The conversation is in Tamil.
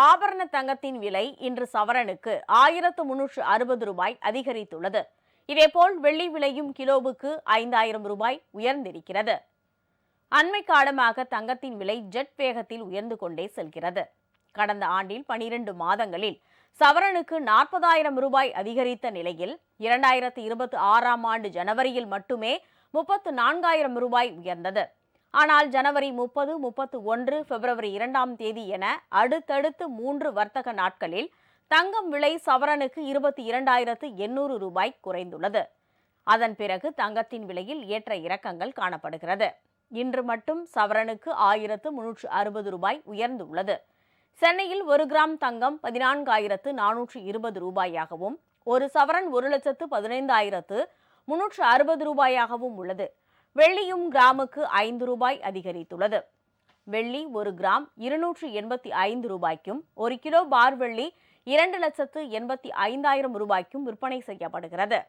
ஆபரண தங்கத்தின் விலை இன்று சவரனுக்கு 1360 ரூபாய் அதிகரித்துள்ளது. இதேபோல் வெள்ளி விலையும் கிலோவுக்கு 5000 ரூபாய் உயர்ந்திருக்கிறது. அண்மை காலமாக தங்கத்தின் விலை ஜெட் வேகத்தில் உயர்ந்து கொண்டே செல்கிறது. கடந்த ஆண்டில் 12 மாதங்களில் சவரனுக்கு 40,000 ரூபாய் அதிகரித்த நிலையில் 2026ஆம் ஆண்டு ஜனவரியில் மட்டுமே 34,000 ரூபாய் உயர்ந்தது. ஆனால் ஜனவரி 30, 31, பிப்ரவரி 2ஆம் தேதி என அடுத்தடுத்து 3 வர்த்தக நாட்களில் தங்கம் விலை சவரனுக்கு 22,800 ரூபாய் குறைந்துள்ளது. அதன் பிறகு தங்கத்தின் விலையில் ஏற்ற இறக்கங்கள் காணப்படுகிறது. இன்று மட்டும் சவரனுக்கு 1360 ரூபாய் உயர்ந்துள்ளது. சென்னையில் 1 கிராம் தங்கம் 14,420 ரூபாயாகவும், ஒரு சவரன் 1,15,360 ரூபாயாகவும் உள்ளது. வெள்ளியும் கிராமுக்கு 5 ரூபாய் அதிகரித்துள்ளது. வெள்ளி 1 கிராம் 285 ரூபாய்க்கும், 1 கிலோ பார் வெள்ளி 2,85,000 ரூபாய்க்கும் விற்பனை செய்யப்படுகிறது.